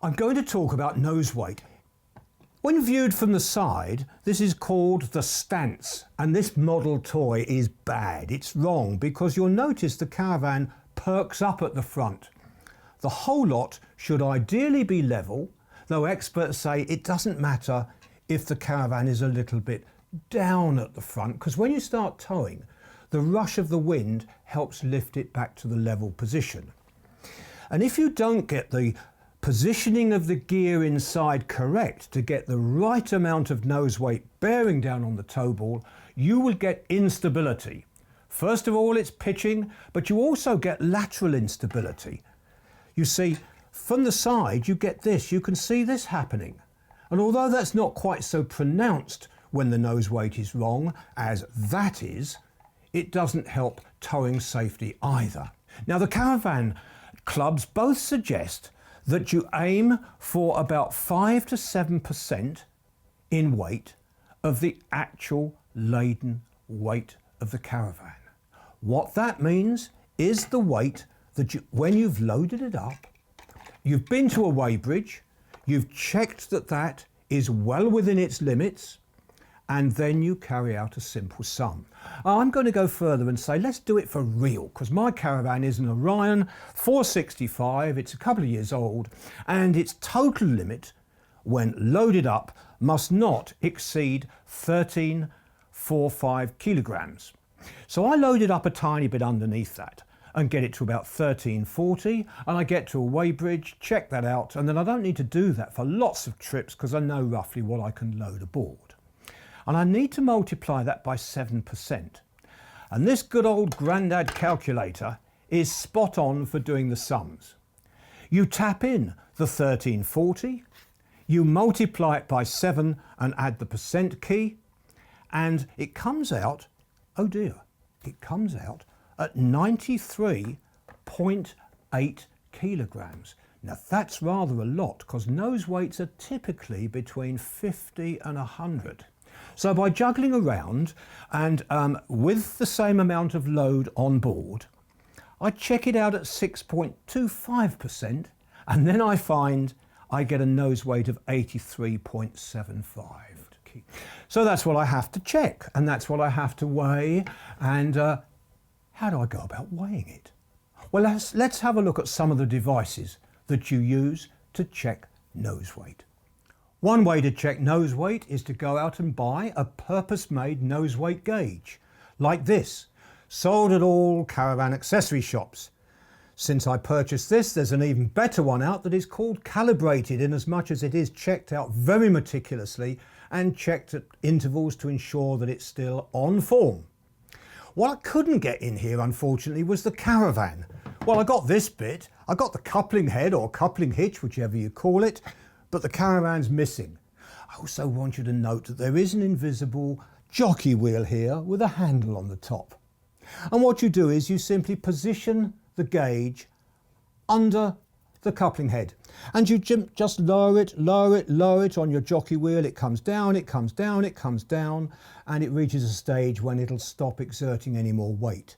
I'm going to talk about nose weight. When viewed from the side, this is called the stance, and this model toy is bad. It's wrong because you'll notice the caravan perks up at the front. The whole lot should ideally be level, though experts say it doesn't matter if the caravan is a little bit down at the front, because when you start towing, the rush of the wind helps lift it back to the level position. And if you don't get the positioning of the gear inside correct to get the right amount of nose weight bearing down on the tow ball, you will get instability. First of all, it's pitching, but you also get lateral instability. You see, from the side, you get this. You can see this happening. And although that's not quite so pronounced when the nose weight is wrong as that is, it doesn't help towing safety either. Now, the caravan clubs both suggest that you aim for about 5 to 7% in weight of the actual laden weight of the caravan. What that means is the weight that when you've loaded it up, you've been to a weighbridge, you've checked that that is well within its limits, and then you carry out a simple sum. I'm going to go further and say let's do it for real, because my caravan is an Orion 465, it's a couple of years old, and its total limit when loaded up must not exceed 1345 kilograms. So I loaded up a tiny bit underneath that and get it to about 1340, and I get to a weighbridge, check that out, and then I don't need to do that for lots of trips because I know roughly what I can load aboard. And I need to multiply that by 7%. And this good old grandad calculator is spot on for doing the sums. You tap in the 1340, you multiply it by 7 and add the percent key, and it comes out, oh dear, it comes out at 93.8 kilograms. Now that's rather a lot because nose weights are typically between 50 and 100. So by juggling around and with the same amount of load on board, I check it out at 6.25%, and then I find I get a nose weight of 83.75. So that's what I have to check, and that's what I have to weigh. And how do I go about weighing it? Well, let's have a look at some of the devices that you use to check nose weight. One way to check nose weight is to go out and buy a purpose-made nose weight gauge, like this, sold at all caravan accessory shops. Since I purchased this, there's an even better one out that is called calibrated, in as much as it is checked out very meticulously and checked at intervals to ensure that it's still on form. What I couldn't get in here, unfortunately, was the caravan. Well, I got this bit, I got the coupling head or coupling hitch, whichever you call it, but the caravan's missing. I also want you to note that there is an invisible jockey wheel here with a handle on the top. And what you do is you simply position the gauge under the coupling head, and you just lower it on your jockey wheel. It comes down, it comes down, it comes down, and it reaches a stage when it'll stop exerting any more weight.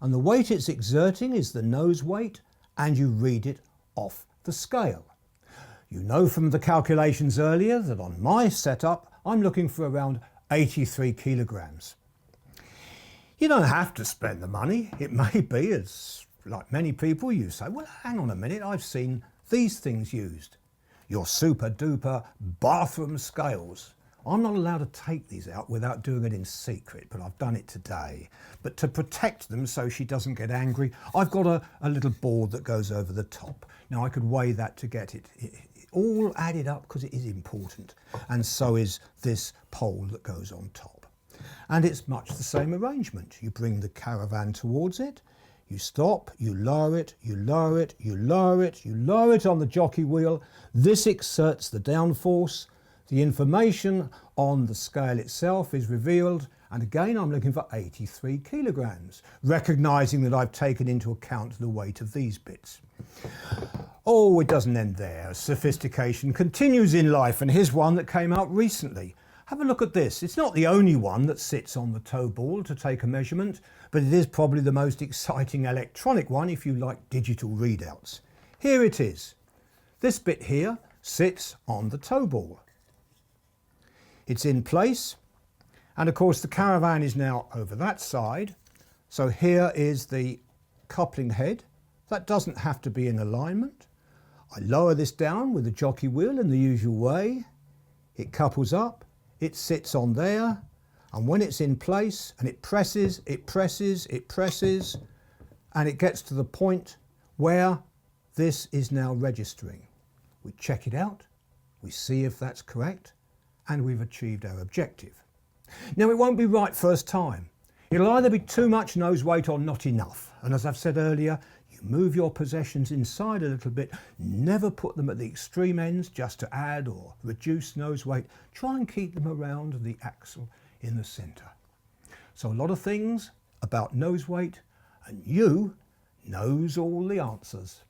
And the weight it's exerting is the nose weight, and you read it off the scale. You know from the calculations earlier that on my setup, I'm looking for around 83 kilograms. You don't have to spend the money. It may be, as like many people, you say, well, hang on a minute, I've seen these things used. Your super duper bathroom scales. I'm not allowed to take these out without doing it in secret, but I've done it today. But to protect them so she doesn't get angry, I've got a little board that goes over the top. Now I could weigh that to get it all added up because it is important. And so is this pole that goes on top. And it's much the same arrangement. You bring the caravan towards it, you stop, you lower it, you lower it, you lower it, you lower it on the jockey wheel. This exerts the downforce. The information on the scale itself is revealed, and again I'm looking for 83 kilograms, recognising that I've taken into account the weight of these bits. Oh, it doesn't end there. Sophistication continues in life, and here's one that came out recently. Have a look at this. It's not the only one that sits on the tow ball to take a measurement, but it is probably the most exciting electronic one if you like digital readouts. Here it is. This bit here sits on the tow ball. It's in place, and of course the caravan is now over that side. So here is the coupling head. That doesn't have to be in alignment. I lower this down with the jockey wheel in the usual way. It couples up, it sits on there, and when it's in place and it presses, it presses, it presses, and it gets to the point where this is now registering. We check it out, we see if that's correct, and we've achieved our objective. Now, it won't be right first time. It'll either be too much nose weight or not enough. And as I've said earlier, you move your possessions inside a little bit, never put them at the extreme ends just to add or reduce nose weight. Try and keep them around the axle in the centre. So a lot of things about nose weight, and you knows all the answers.